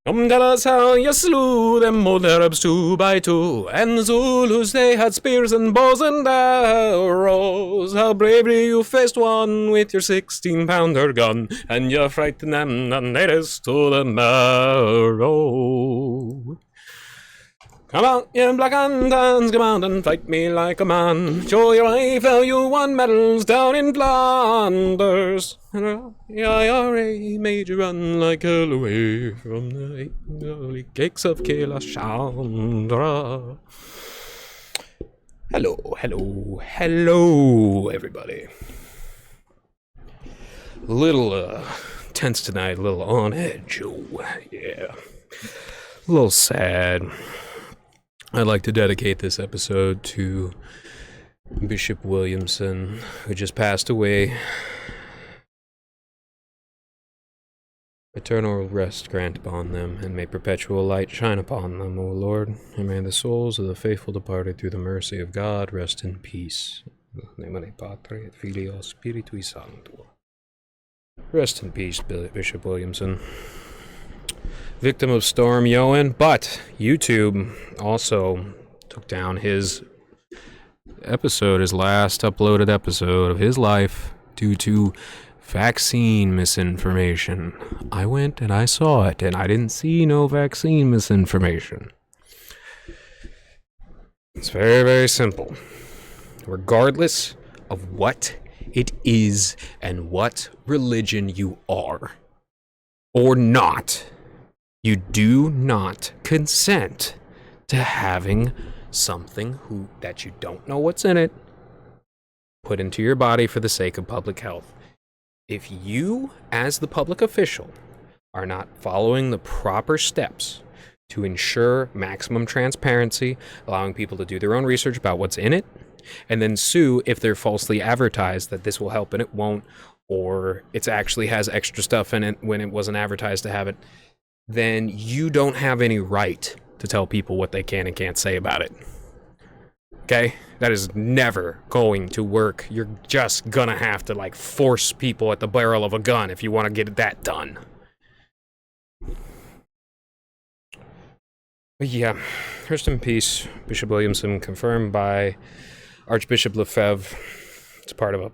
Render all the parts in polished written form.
Come tell us how you slew them old Arabs 2 by 2, and the Zulus they had spears and bows and arrows. How bravely you faced one with your 16-pounder gun, and you frightened them the natives to the marrow. Come out, you black Antons, come out and fight me like a man. Show your wife how you won medals down in Flanders. And the IRA made you run like hell away from the early cakes of Calashandra. Hello, everybody. A little tense tonight, a little on edge. Oh, yeah. A little sad. I'd like to dedicate this episode to Bishop Williamson, who just passed away. Eternal rest grant upon them, and may perpetual light shine upon them, O Lord. And may the souls of the faithful departed through the mercy of God rest in peace. In the name of the Patri et Filio Spiritui Sancto. Rest in peace, Bishop Williamson. Victim of Storm Yoan, but YouTube also took down his last uploaded episode of his life due to vaccine misinformation. I went and I saw it, and I didn't see no vaccine misinformation. It's very, very simple. Regardless of what it is and what religion you are or not, you do not consent to having something that you don't know what's in it put into your body for the sake of public health. If you, as the public official, are not following the proper steps to ensure maximum transparency, allowing people to do their own research about what's in it, and then sue if they're falsely advertised that this will help and it won't, or it actually has extra stuff in it when it wasn't advertised to have it, then you don't have any right to tell people what they can and can't say about it. Okay? That is never going to work. You're just gonna have to, force people at the barrel of a gun if you want to get that done. But yeah, rest in peace, Bishop Williamson, confirmed by Archbishop Lefebvre. It's part of a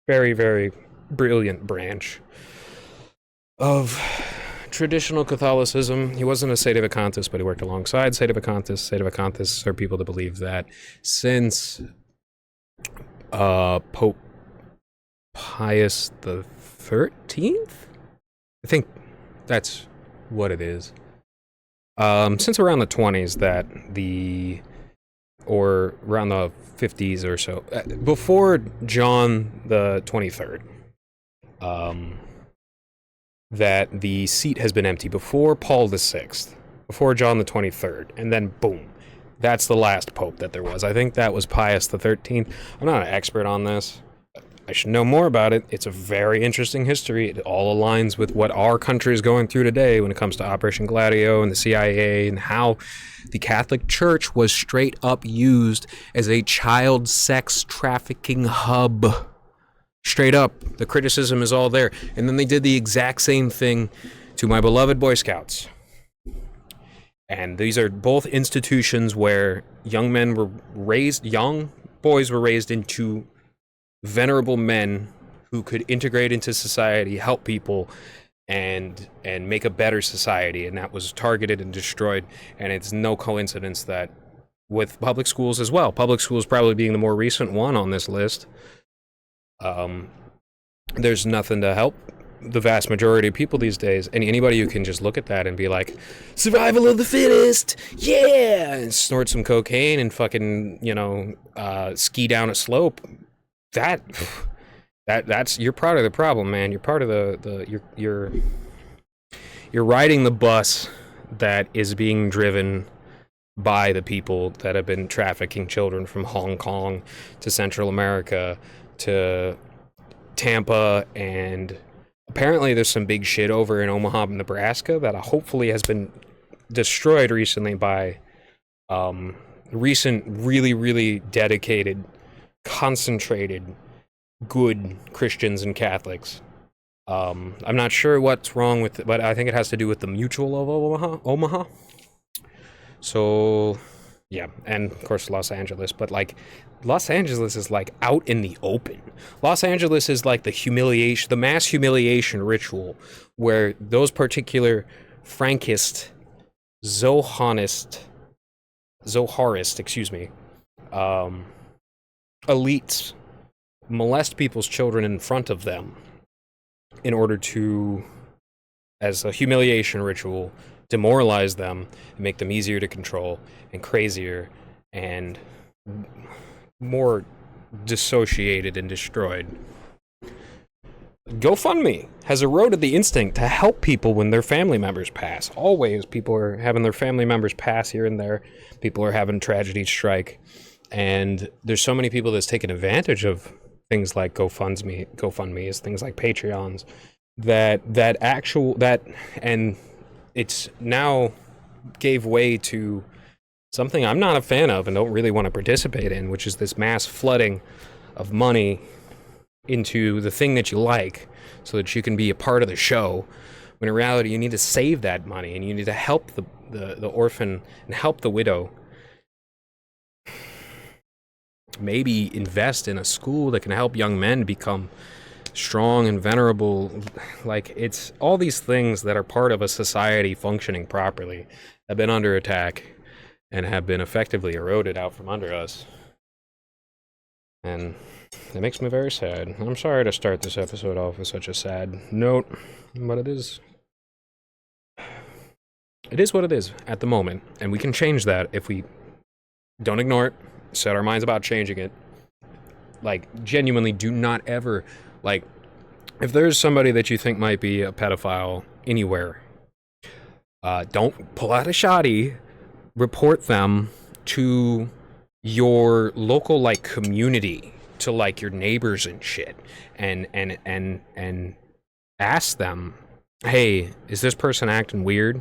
very, very brilliant branch of traditional Catholicism. He wasn't a Sedevacantist, but he worked alongside Sedevacantists. Sedevacantists are people that believe that since Pope Pius the 13th, I think that's what it is. Since around the 20s, or around the 50s or so, before John the 23rd, that the seat has been empty before Paul VI, before John the 23rd, and then boom, that's the last pope that there was. I think that was Pius the 13th. I'm not an expert on this. I should know more about it. It's a very interesting history. It all aligns with what our country is going through today when it comes to Operation Gladio and the CIA, and how the Catholic Church was straight up used as a child sex trafficking hub. Straight up, the criticism is all there. And then they did the exact same thing to my beloved Boy Scouts. And these are both institutions where young boys were raised into venerable men who could integrate into society, help people, and make a better society. And that was targeted and destroyed. And it's no coincidence that with public schools as well, public schools probably being the more recent one on this list, there's nothing to help the vast majority of people these days. And anybody who can just look at that and be like, survival of the fittest, yeah, and snort some cocaine and fucking, ski down a slope, that's you're part of the problem, man. You're part of you're riding the bus that is being driven by the people that have been trafficking children from Hong Kong to Central America to Tampa, and apparently there's some big shit over in Omaha, Nebraska that hopefully has been destroyed recently by recent really, really dedicated, concentrated, good Christians and Catholics I'm not sure what's wrong with it, but I think it has to do with the Mutual of Omaha. So, yeah, and of course Los Angeles, but like Los Angeles is like out in the open. Los Angeles is like the mass humiliation ritual where those particular Frankist, Zoharist, excuse me, elites molest people's children in front of them in order to, as a humiliation ritual, demoralize them and make them easier to control and crazier and more dissociated and destroyed. GoFundMe has eroded the instinct to help people when their family members pass. Always, people are having their family members pass here and there. People are having tragedies strike. And there's so many people that's taken advantage of things like GoFundMe, things like Patreons, and it's now gave way to something I'm not a fan of and don't really want to participate in, which is this mass flooding of money into the thing that you like so that you can be a part of the show, when in reality you need to save that money and you need to help the orphan and help the widow. Maybe invest in a school that can help young men become strong and venerable. Like, it's all these things that are part of a society functioning properly have been under attack and have been effectively eroded out from under us. And it makes me very sad. I'm sorry to start this episode off with such a sad note, but it is what it is at the moment, and we can change that if we don't ignore it, set our minds about changing it. Like, genuinely do not ever, like, if there's somebody that you think might be a pedophile anywhere, don't pull out a shoddy, report them to your local, like, community, to, like, your neighbors and shit, and ask them, hey, is this person acting weird?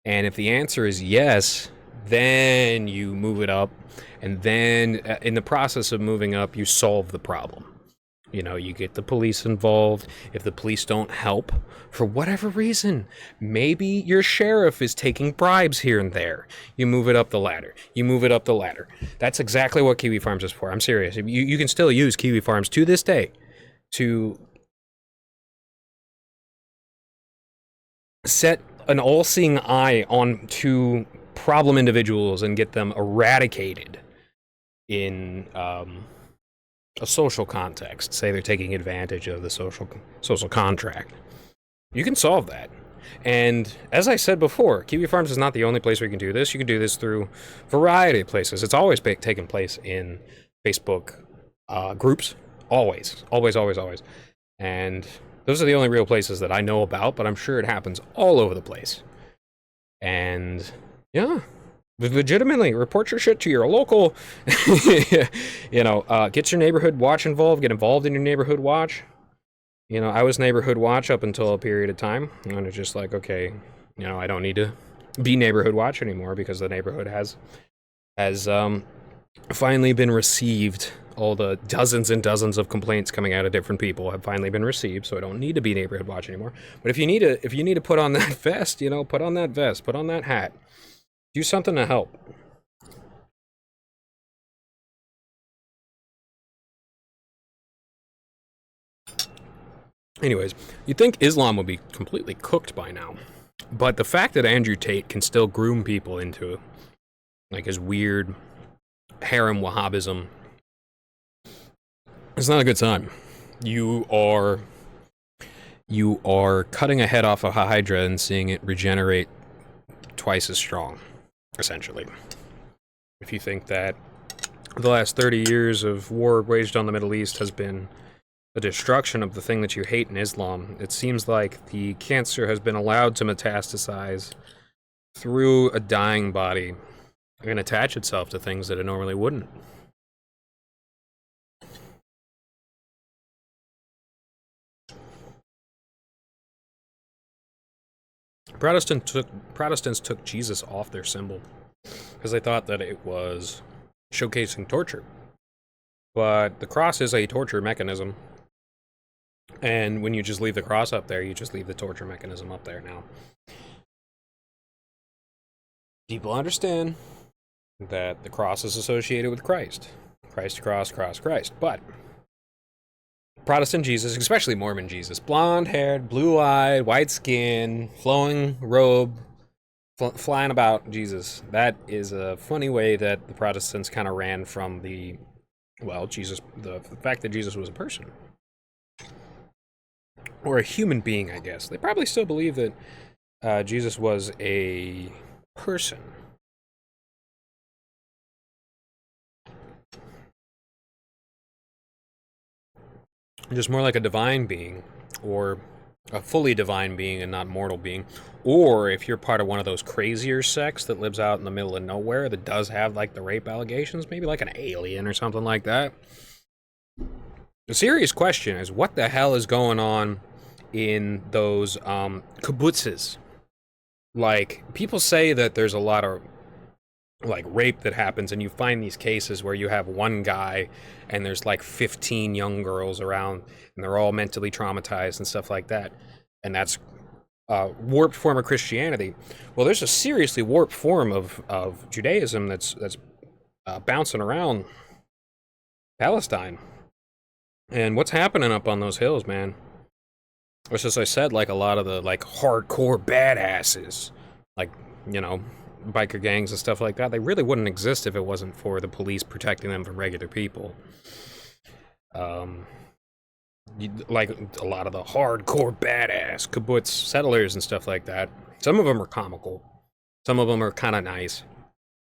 And if the answer is yes, then you move it up, and then in the process of moving up, you solve the problem. You know, you get the police involved. If the police don't help, for whatever reason, maybe your sheriff is taking bribes here and there. You move it up the ladder. That's exactly what Kiwi Farms is for. I'm serious. You can still use Kiwi Farms to this day to set an all-seeing eye onto problem individuals and get them eradicated in a social context. Say they're taking advantage of the social contract. You can solve that. And as I said before, Kiwi Farms is not the only place where you can do this. You can do this through a variety of places. It's always taken place in Facebook groups. Always. And those are the only real places that I know about, but I'm sure it happens all over the place. And yeah, legitimately report your shit to your local, get your neighborhood watch involved, get involved in your neighborhood watch. You know, I was neighborhood watch up until a period of time, and it's just like, okay, I don't need to be neighborhood watch anymore because the neighborhood has finally been received. All the dozens and dozens of complaints coming out of different people have finally been received, so I don't need to be neighborhood watch anymore. But if you need to put on that vest, put on that vest, put on that hat, do something to help. Anyways, you'd think Islam would be completely cooked by now, but the fact that Andrew Tate can still groom people into, like, his weird harem Wahhabism, it's not a good sign. You are cutting a head off a hydra and seeing it regenerate twice as strong, essentially. If you think that the last 30 years of war waged on the Middle East has been the destruction of the thing that you hate in Islam, it seems like the cancer has been allowed to metastasize through a dying body and attach itself to things that it normally wouldn't. Protestants took Jesus off their symbol because they thought that it was showcasing torture. But the cross is a torture mechanism. And when you just leave the cross up there, you just leave the torture mechanism up there now. People understand that the cross is associated with Christ. Christ, cross, cross, Christ. But Protestant Jesus, especially Mormon Jesus, blonde-haired, blue-eyed, white skin, flowing robe, flying about Jesus. That is a funny way that the Protestants kind of ran from the, well, Jesus, the fact that Jesus was a person. Or a human being, I guess. They probably still believe that Jesus was a person. Just more like a divine being, or a fully divine being and not mortal being. Or if you're part of one of those crazier sects that lives out in the middle of nowhere that does have like the rape allegations, maybe like an alien or something like that. The serious question is, what the hell is going on in those kibbutzes? Like, people say that there's a lot of like rape that happens, and you find these cases where you have one guy and there's like 15 young girls around and they're all mentally traumatized and stuff like that, and that's a warped form of Christianity. Well, there's a seriously warped form of Judaism that's bouncing around Palestine. And what's happening up on those hills, man? It's just, I said, like, a lot of the like hardcore badasses, like, you know, biker gangs and stuff like that, they really wouldn't exist if it wasn't for the police protecting them from regular people. Like a lot of the hardcore badass kibbutz settlers and stuff like that, some of them are comical, some of them are kind of nice,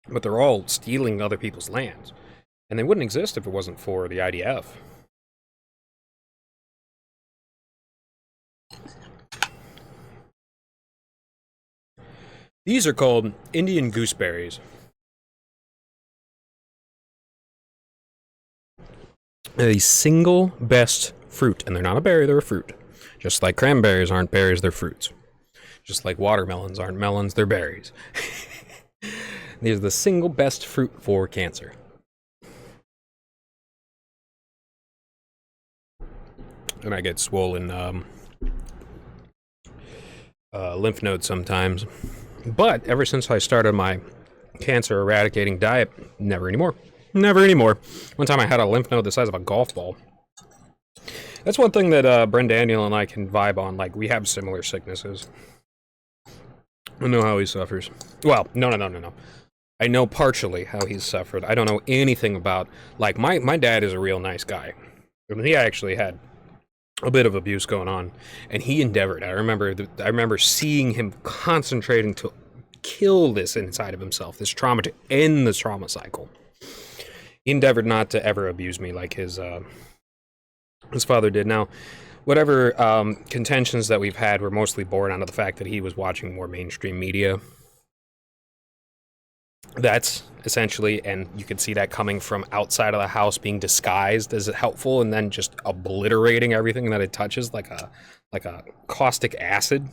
but they're all stealing other people's lands, and they wouldn't exist if it wasn't for the IDF. These are called Indian gooseberries. They're the single best fruit, and they're not a berry, they're a fruit. Just like cranberries aren't berries, they're fruits. Just like watermelons aren't melons, they're berries. These are the single best fruit for cancer. And I get swollen lymph nodes sometimes. But ever since I started my cancer eradicating diet, never anymore. Never anymore. One time I had a lymph node the size of a golf ball. That's one thing that Brendaniel and I can vibe on. Like, we have similar sicknesses. I know how he suffers. Well, no. I know partially how he's suffered. I don't know anything about... Like, my dad is a real nice guy. He actually had a bit of abuse going on, and he endeavored. I remember seeing him concentrating to kill this inside of himself, this trauma, to end the trauma cycle. He endeavored not to ever abuse me like his father did. Now, whatever contentions that we've had were mostly born out of the fact that he was watching more mainstream media. That's essentially, and you can see that coming from outside of the house, being disguised as helpful, and then just obliterating everything that it touches like a caustic acid.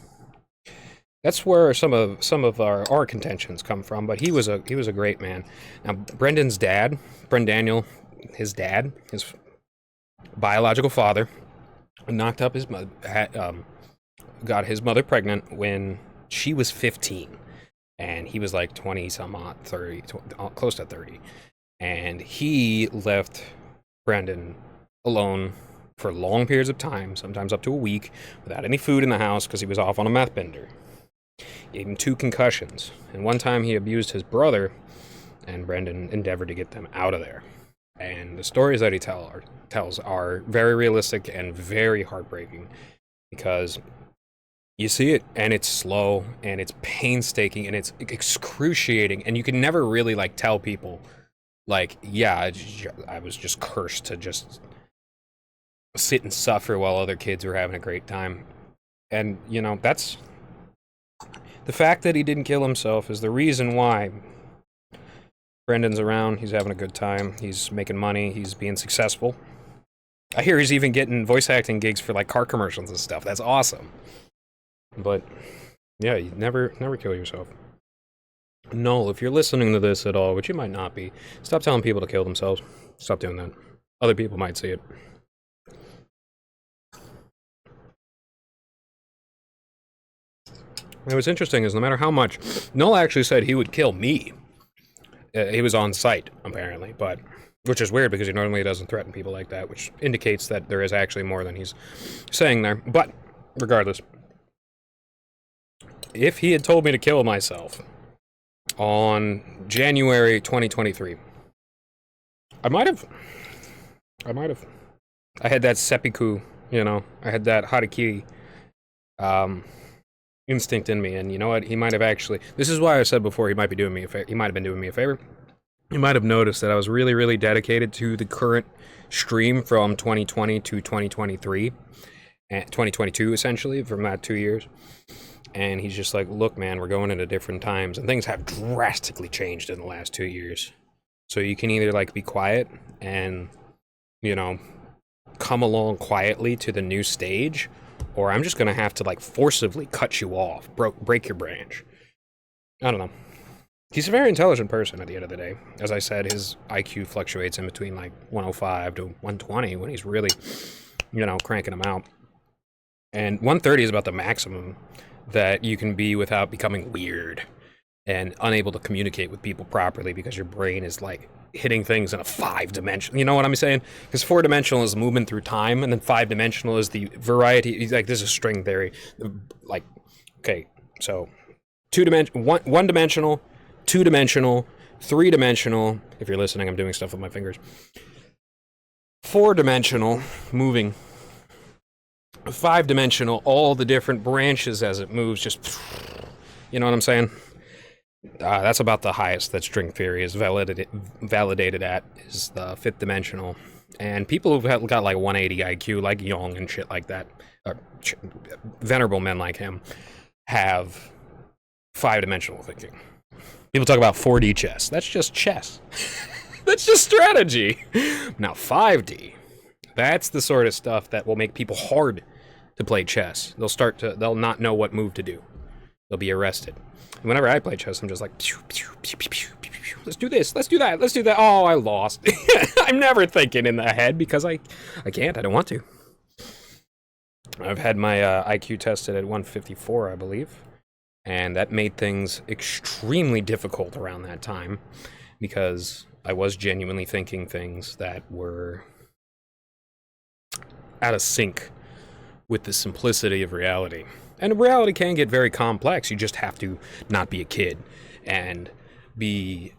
That's where some of our contentions come from. But he was a great man. Now, Brendan's dad, Brendaniel, his dad, his biological father, knocked up his mother, got his mother pregnant when she was 15. And he was like 20 some odd, 30, close to 30. And he left Brendan alone for long periods of time, sometimes up to a week, without any food in the house because he was off on a meth bender. Gave him 2 concussions. And one time he abused his brother, and Brendan endeavored to get them out of there. And the stories that he tells are very realistic and very heartbreaking, because you see it, and it's slow, and it's painstaking, and it's excruciating, and you can never really, like, tell people, like, yeah, I was just cursed to just sit and suffer while other kids were having a great time. And, you know, that's... The fact that he didn't kill himself is the reason why Brendan's around. He's having a good time. He's making money. He's being successful. I hear he's even getting voice acting gigs for, like, car commercials and stuff. That's awesome. But, yeah, you never kill yourself. Noel, if you're listening to this at all, which you might not be, stop telling people to kill themselves. Stop doing that. Other people might see it. It was interesting is no matter how much, Noel actually said he would kill me. He was on site, apparently, but which is weird because he normally doesn't threaten people like that, which indicates that there is actually more than he's saying there. But regardless, if he had told me to kill myself on January 2023, I might have. I had that seppuku, you know, I had that harakiri instinct in me, and you know what? He might have actually. This is why I said before he might be doing me a favor. He might have been doing me a favor. He might have noticed that I was really, really dedicated to the current stream from 2020 to 2023, and 2022 essentially from that 2 years. And he's just like, look, man, we're going into different times, and things have drastically changed in the last 2 years. So you can either like be quiet and, you know, come along quietly to the new stage, or I'm just gonna have to like forcibly cut you off, break your branch. I don't know. He's a very intelligent person at the end of the day. As I said, his IQ fluctuates in between like 105 to 120 when he's really, you know, cranking them out. And 130 is about the maximum that you can be without becoming weird and unable to communicate with people properly because your brain is like hitting things in a 5-dimensional. You know what I'm saying? Because 4-dimensional is movement through time, and then 5-dimensional is the variety. Like, this is string theory. Like, okay, so 1-dimensional, 2-dimensional, 3-dimensional. If you're listening, I'm doing stuff with my fingers. 4-dimensional, moving. 5-dimensional, all the different branches as it moves, just, you know what I'm saying? That's about the highest that string theory is validated at, is the 5th dimensional. And people who've got like 180 IQ, like Jung and shit like that, venerable men like him, have 5-dimensional thinking. People talk about 4D chess. That's just chess. That's just strategy. Now 5D, that's the sort of stuff that will make people hard to play chess. They'll not know what move to do. They'll be arrested. And whenever I play chess, I'm just like, pew, pew, pew, pew, pew, pew, pew. Let's do this, let's do that, let's do that. Oh, I lost. I'm never thinking in the head because I can't, I don't want to. I've had my IQ tested at 154, I believe. And that made things extremely difficult around that time because I was genuinely thinking things that were out of sync with the simplicity of reality. And reality can get very complex. You just have to not be a kid and be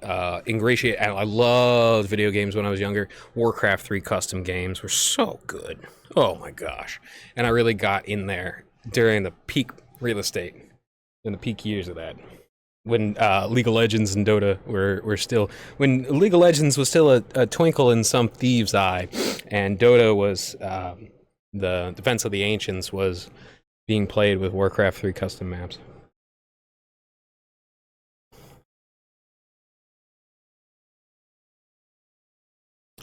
ingratiated. I loved video games when I was younger. Warcraft 3 custom games were so good. Oh my gosh. And I really got in there during the peak real estate, in the peak years of that. When League of Legends and Dota were still... When League of Legends was still a twinkle in some thieve's eye, and Dota was... the Defense of the Ancients was being played with Warcraft 3 custom maps.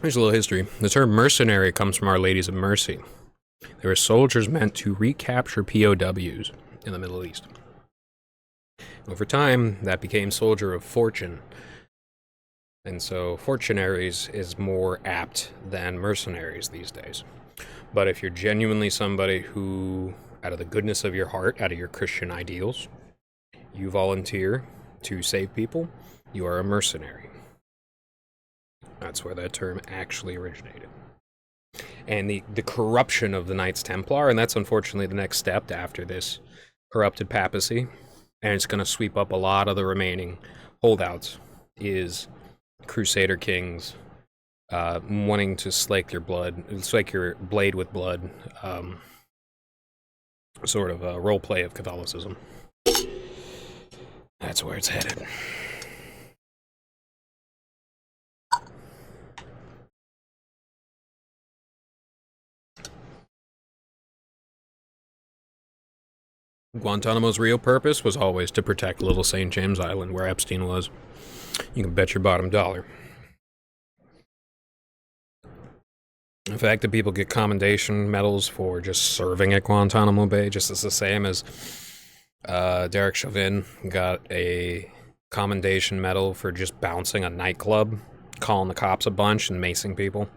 Here's a little history. The term mercenary comes from Our Ladies of Mercy. They were soldiers meant to recapture POWs in the Middle East. Over time, that became Soldier of Fortune. And so Fortunaries is more apt than mercenaries these days. But if you're genuinely somebody who, out of the goodness of your heart, out of your Christian ideals, you volunteer to save people, you are a mercenary. That's where that term actually originated. And the corruption of the Knights Templar, and that's unfortunately the next step after this corrupted papacy, and it's going to sweep up a lot of the remaining holdouts, is Crusader kings wanting to slake your blade with blood, sort of a role play of Catholicism. That's where it's headed. Guantanamo's real purpose was always to protect Little St. James Island, where Epstein was. You can bet your bottom dollar. The fact that people get commendation medals for just serving at Guantanamo Bay, just as the same as Derek Chauvin got a commendation medal for just bouncing a nightclub, calling the cops a bunch and macing people.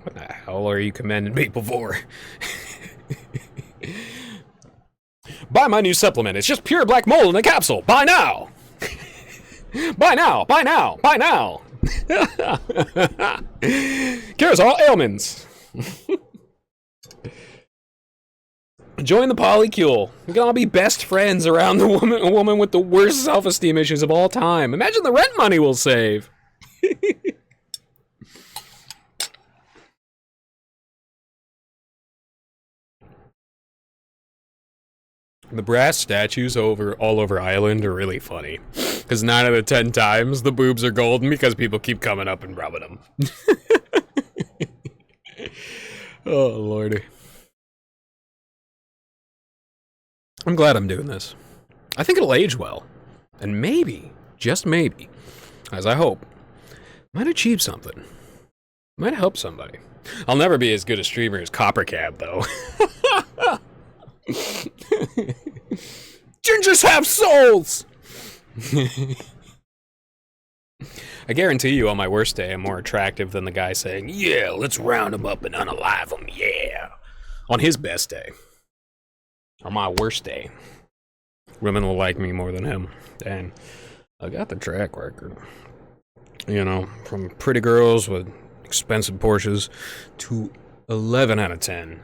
What the hell are you commending people for? Buy my new supplement. It's just pure black mold in a capsule. Buy now. Buy now. Buy now. Buy now. Cures all ailments. Join the polycule. We can all be best friends around a woman with the worst self-esteem issues of all time. Imagine the rent money we'll save. The brass statues all over Ireland are really funny. Because 9 out of 10 times, the boobs are golden because people keep coming up and rubbing them. Oh, lordy. I'm glad I'm doing this. I think it'll age well. And maybe, just maybe, as I hope, might achieve something. Might help somebody. I'll never be as good a streamer as Coppercab, though. Gingers have souls! I guarantee you on my worst day, I'm more attractive than the guy saying, yeah, let's round him up and unalive him, yeah. On his best day. Or my worst day. Women will like me more than him. And I got the track record. You know, from pretty girls with expensive Porsches to 11 out of 10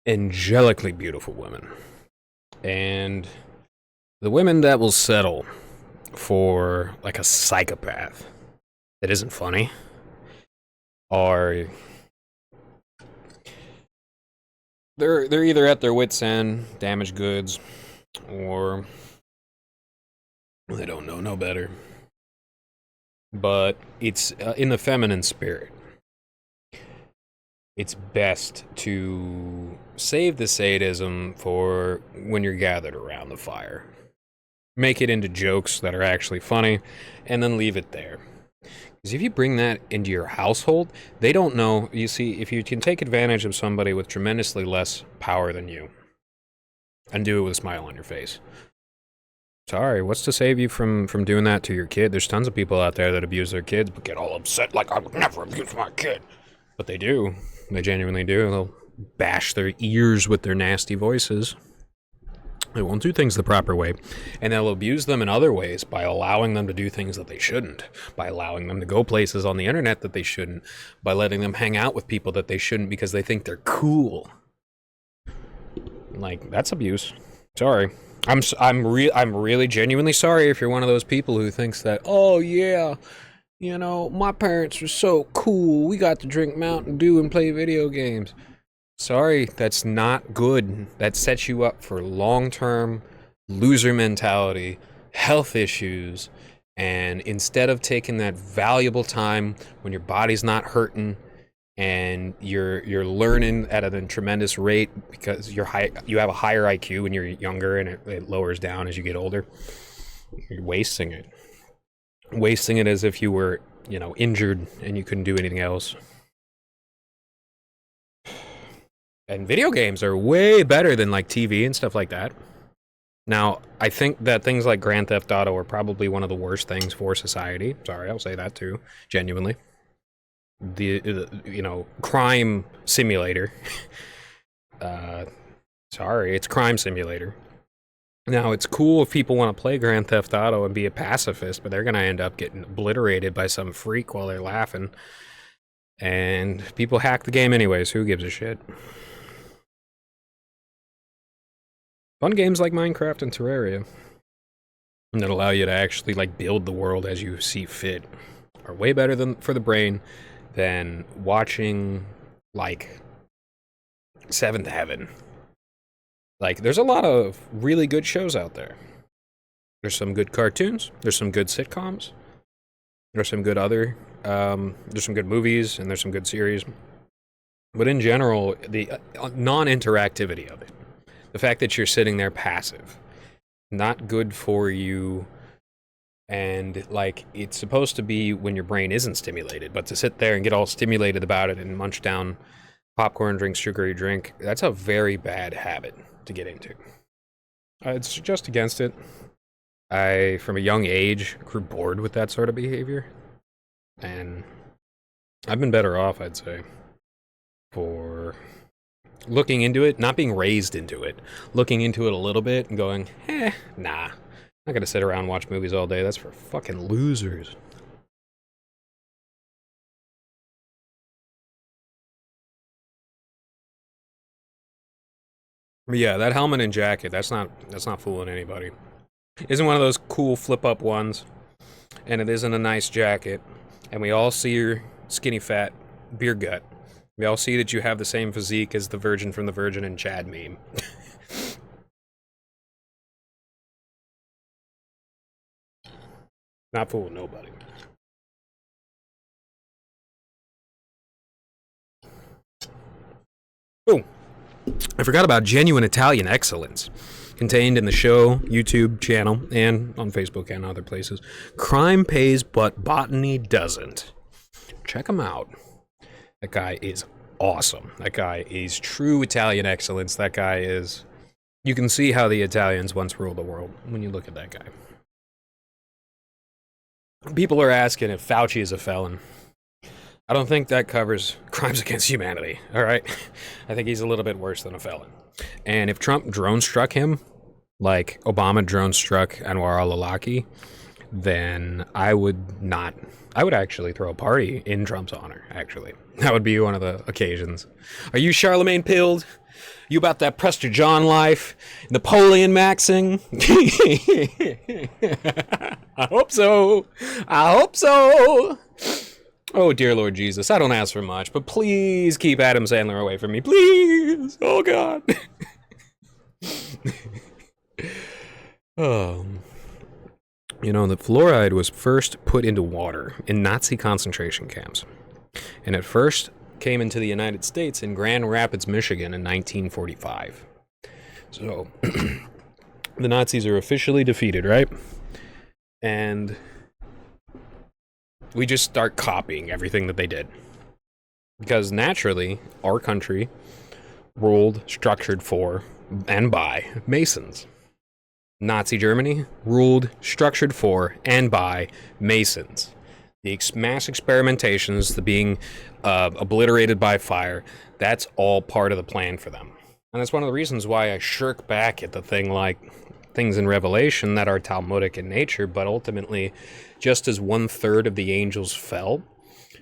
angelically beautiful women. And the women that will settle for like a psychopath that isn't funny are they're either at their wits' end, damaged goods, or they don't know no better. But it's in the feminine spirit. It's best to save the sadism for when you're gathered around the fire. Make it into jokes that are actually funny, and then leave it there. Because if you bring that into your household, they don't know. You see, if you can take advantage of somebody with tremendously less power than you, and do it with a smile on your face. Sorry, what's to save you from doing that to your kid? There's tons of people out there that abuse their kids, but get all upset like I would never abuse my kid. But they do. They genuinely do. They'll bash their ears with their nasty voices. They won't do things the proper way. And they'll abuse them in other ways by allowing them to do things that they shouldn't. By allowing them to go places on the internet that they shouldn't. By letting them hang out with people that they shouldn't because they think they're cool. Like, that's abuse. Sorry. I'm really genuinely sorry if you're one of those people who thinks that, oh yeah, you know, my parents were so cool. We got to drink Mountain Dew and play video games. Sorry, that's not good. That sets you up for long-term loser mentality, health issues, and instead of taking that valuable time when your body's not hurting and you're learning at a tremendous rate because you have a higher IQ when you're younger and it lowers down as you get older, you're wasting it. Wasting it as if you were, you know, injured and you couldn't do anything else. And video games are way better than like TV and stuff like that. Now, I think that things like Grand Theft Auto are probably one of the worst things for society. Sorry, I'll say that too, genuinely. The you know, crime simulator. Sorry, it's crime simulator. Now, it's cool if people want to play Grand Theft Auto and be a pacifist, but they're going to end up getting obliterated by some freak while they're laughing. And people hack the game anyways, who gives a shit? Fun games like Minecraft and Terraria that allow you to actually like build the world as you see fit are way better for the brain than watching like Seventh Heaven. Like, there's a lot of really good shows out there. There's some good cartoons. There's some good sitcoms. There's some good there's some good movies, and there's some good series. But in general, the non-interactivity of it, the fact that you're sitting there passive, not good for you, and like, it's supposed to be when your brain isn't stimulated, but to sit there and get all stimulated about it and munch down popcorn, drink sugary drink, that's a very bad habit to get into. It's just against it. I, from a young age, grew bored with that sort of behavior, and I've been better off, I'd say, for looking into it, not being raised into it, looking into it a little bit and going, nah. I'm not gonna sit around and watch movies all day. That's for fucking losers. But yeah, that helmet and jacket, that's not fooling anybody. It isn't one of those cool flip up ones, and it isn't a nice jacket, and we all see your skinny fat beer gut. We all see that you have the same physique as the Virgin from the Virgin and Chad meme. Not fooling nobody. Oh, I forgot about genuine Italian excellence. Contained in the show, YouTube channel, and on Facebook and other places. Crime pays, but Botany doesn't. Check him out. That guy is awesome. That guy is true Italian excellence. That guy is... You can see how the Italians once ruled the world when you look at that guy. People are asking if Fauci is a felon. I don't think that covers crimes against humanity, all right? I think he's a little bit worse than a felon. And if Trump drone struck him, like Obama drone struck Anwar al-Awlaki, then I would actually throw a party in Trump's honor, actually. That would be one of the occasions. Are you Charlemagne pilled? You about that Prester John life? Napoleon maxing? I hope so. I hope so. Oh, dear Lord Jesus, I don't ask for much, but please keep Adam Sandler away from me. Please. Oh, God. You know, the fluoride was first put into water in Nazi concentration camps. And it first came into the United States in Grand Rapids, Michigan in 1945. So, the Nazis are officially defeated, right? And we just start copying everything that they did. Because naturally, our country ruled, structured for, and by Masons. Nazi Germany ruled, structured for, and by Masons. The mass experimentations, the being obliterated by fire, that's all part of the plan for them. And that's one of the reasons why I shirk back at the thing like things in Revelation that are Talmudic in nature, but ultimately, just as 1/3 of the angels fell,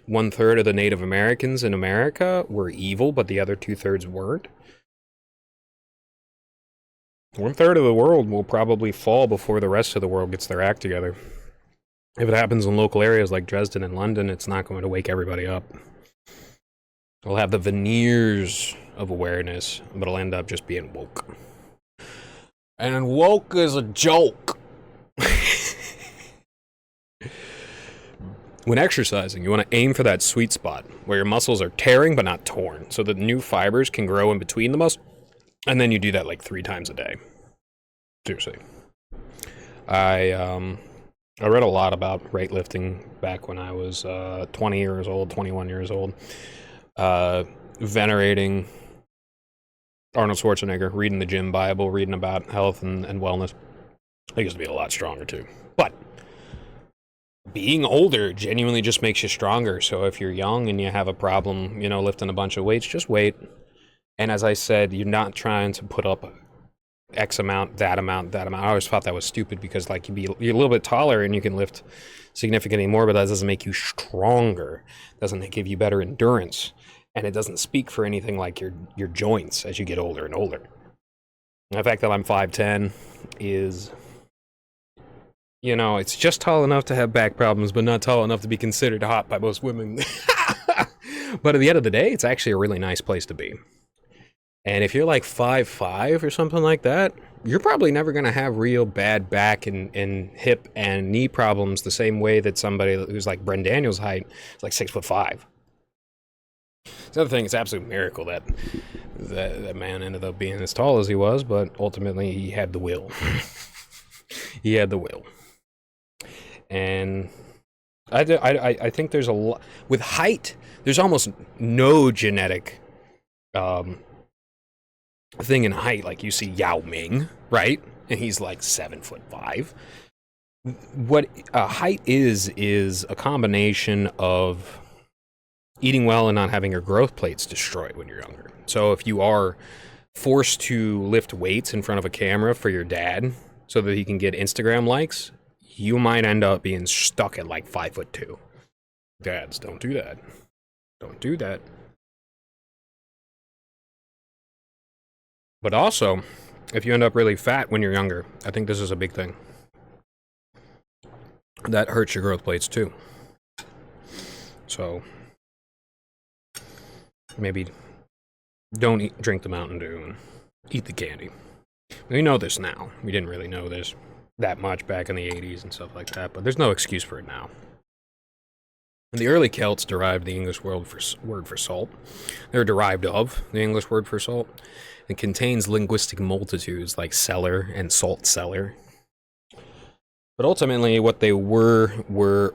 1/3 of the Native Americans in America were evil, but the other 2/3 weren't. 1/3 of the world will probably fall before the rest of the world gets their act together. If it happens in local areas like Dresden and London, it's not going to wake everybody up. We'll have the veneers of awareness, but it'll end up just being woke. And woke is a joke. When exercising, you want to aim for that sweet spot where your muscles are tearing but not torn, so that new fibers can grow in between the muscles. And then you do that like 3 times a day. Seriously. I read a lot about weightlifting back when I was 20 years old, 21 years old. Venerating Arnold Schwarzenegger, reading the gym Bible, reading about health and wellness. I used to be a lot stronger too. But being older genuinely just makes you stronger. So if you're young and you have a problem, you know, lifting a bunch of weights, just wait. And as I said, you're not trying to put up X amount, that amount, that amount. I always thought that was stupid because like you're a little bit taller and you can lift significantly more, but that doesn't make you stronger. It doesn't give you better endurance. And it doesn't speak for anything like your joints as you get older and older. And the fact that I'm 5'10" is, you know, it's just tall enough to have back problems, but not tall enough to be considered hot by most women. But at the end of the day, it's actually a really nice place to be. And if you're like 5'5" or something like that, you're probably never going to have real bad back and hip and knee problems the same way that somebody who's like Brendaniel's height is like 6'5". It's another thing, it's an absolute miracle that man ended up being as tall as he was, but ultimately he had the will. He had the will. And I think there's a lot with height. There's almost no genetic thing in height. Like you see Yao Ming, right? And he's like 7'5". What height is a combination of eating well and not having your growth plates destroyed when you're younger. So if you are forced to lift weights in front of a camera for your dad so that he can get Instagram likes, you might end up being stuck at like 5'2". Dads, don't do that. Don't do that. But also, if you end up really fat when you're younger, I think this is a big thing. That hurts your growth plates too. So maybe don't drink the Mountain Dew and eat the candy. We know this now. We didn't really know this that much back in the 80s and stuff like that, but there's no excuse for it now. And the early Celts derived the English word for salt. They're derived of the English word for salt. It contains linguistic multitudes like cellar and salt cellar. But ultimately, what they were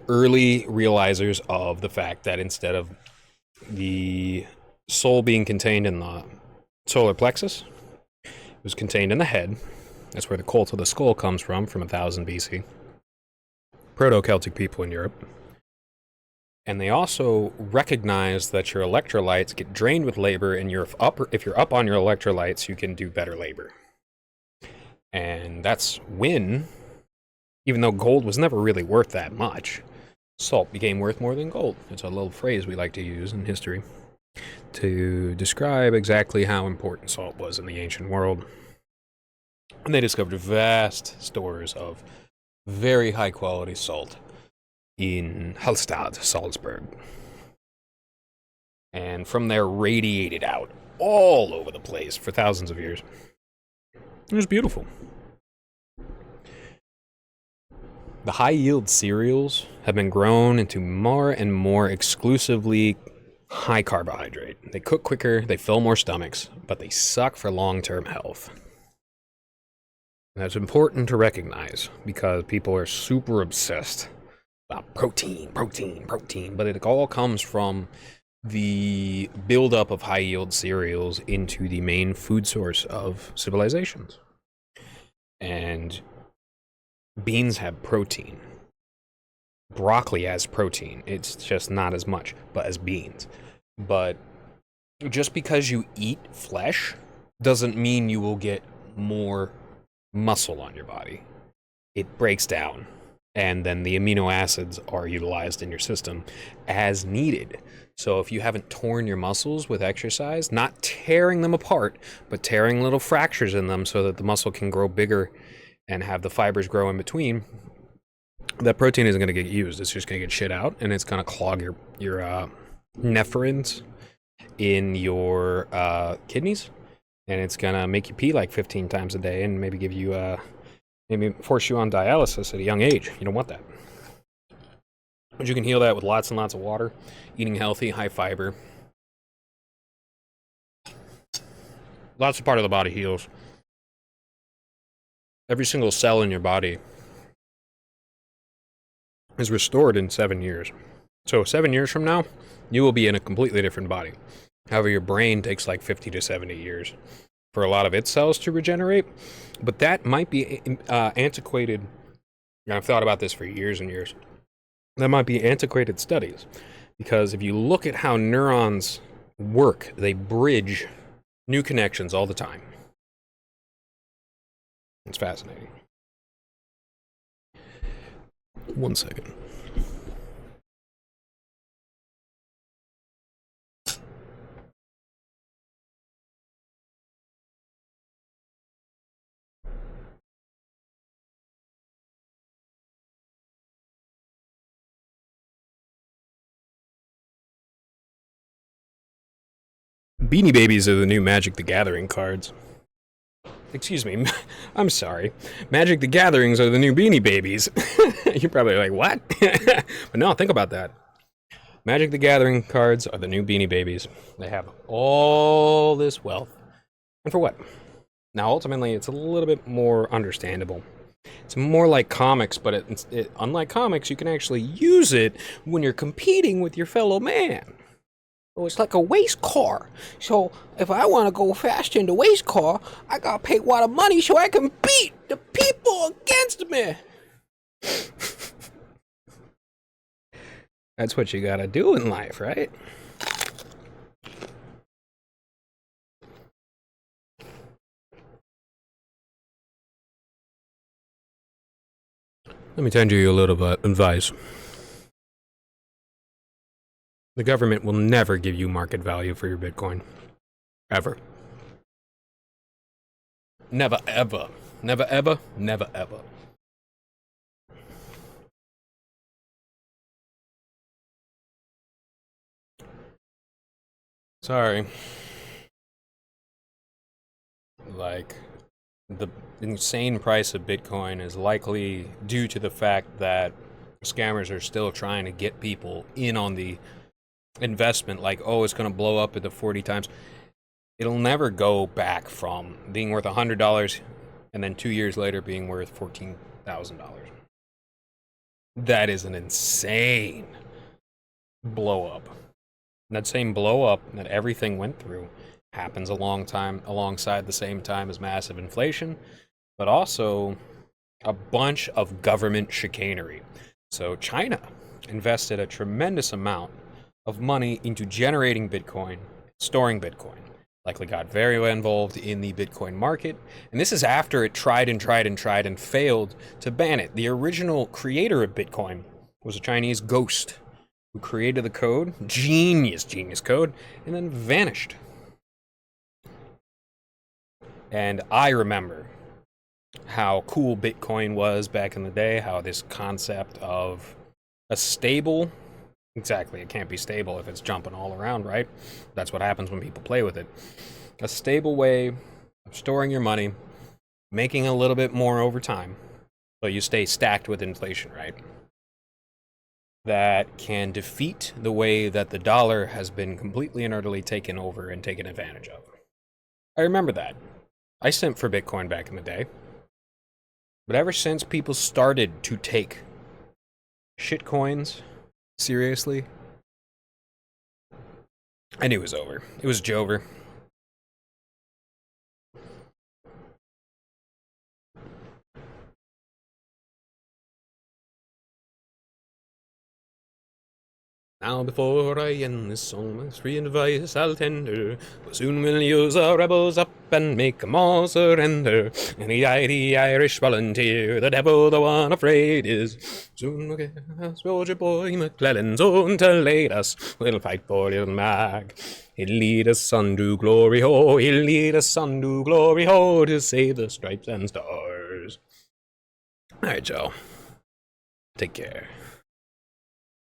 early realizers of the fact that instead of the soul being contained in the solar plexus, it was contained in the head. That's where the cult of the skull comes from 1000 BC. Proto-Celtic people in Europe. And they also recognize that your electrolytes get drained with labor, and if you're up on your electrolytes, you can do better labor. And that's when, even though gold was never really worth that much, salt became worth more than gold. It's a little phrase we like to use in history to describe exactly how important salt was in the ancient world. And they discovered vast stores of very high quality salt in Hallstatt, Salzburg. And from there radiated out all over the place for thousands of years. It was beautiful. The high-yield cereals have been grown into more and more exclusively high carbohydrate. They cook quicker, they fill more stomachs, but they suck for long-term health. And that's important to recognize because people are super obsessed about protein, but it all comes from the buildup of high-yield cereals into the main food source of civilizations. And beans have protein. Broccoli has protein. It's just not as much, but as beans. But just because you eat flesh doesn't mean you will get more muscle on your body. It breaks down, and then the amino acids are utilized in your system as needed. So if you haven't torn your muscles with exercise, not tearing them apart, but tearing little fractures in them so that the muscle can grow bigger and have the fibers grow in between, that protein isn't going to get used. It's just going to get shit out, and it's going to clog your nephrins in your kidneys, and it's going to make you pee like 15 times a day and maybe give you maybe force you on dialysis at a young age. You don't want that. But you can heal that with lots and lots of water, eating healthy, high fiber. Lots of part of the body heals. Every single cell in your body is restored in 7 years. So 7 years from now, you will be in a completely different body. However, your brain takes like 50 to 70 years for a lot of its cells to regenerate. But that might be antiquated. And I've thought about this for years and years. That might be antiquated studies. Because if you look at how neurons work, they bridge new connections all the time. It's fascinating. One second. Beanie Babies are the new Magic the Gathering cards. Excuse me, I'm sorry. Magic the Gatherings are the new Beanie Babies. You're probably like, what? But no, think about that. Magic the Gathering cards are the new Beanie Babies. They have all this wealth. And for what? Now, ultimately, it's a little bit more understandable. It's more like comics, but unlike comics, you can actually use it when you're competing with your fellow man. Oh, it's like a race car. So if I want to go fast in the race car, I gotta pay a lot of money so I can beat the people against me. That's what you gotta do in life, right? Let me tell you a little bit of advice. The government will never give you market value for your Bitcoin. Ever. Never, ever. Never, ever. Never, ever. Sorry. Like, the insane price of Bitcoin is likely due to the fact that scammers are still trying to get people in on the investment. Like, oh, it's going to blow up at the 40 times. It'll never go back from being worth $100 and then 2 years later being worth $14,000. That is an insane blow up. And that same blow up that everything went through happens alongside the same time as massive inflation, but also a bunch of government chicanery. So China invested a tremendous amount of money into generating Bitcoin, storing Bitcoin. Likely got very well involved in the Bitcoin market. And this is after it tried and failed to ban it. The original creator of Bitcoin was a Chinese ghost who created the code, genius code, and then vanished. And I remember how cool Bitcoin was back in the day, how this concept of a stable, exactly, it can't be stable if it's jumping all around, right? That's what happens when people play with it. A stable way of storing your money, making a little bit more over time, but you stay stacked with inflation, right? That can defeat the way that the dollar has been completely and utterly taken over and taken advantage of. I remember that. I sent for Bitcoin back in the day. But ever since people started to take shitcoins seriously, I knew it was over. It was Jover. Now before I end this song, my free advice I'll tender, but soon we'll use our rebels up and make 'em all surrender. And the Irish volunteer, the devil, the one afraid is. Soon we'll get a soldier boy McClellan's own to lead us. We'll fight for little Mag. He'll lead us unto glory, ho! He'll lead us unto glory, ho! To save the stripes and stars. Alright, y'all. Take care.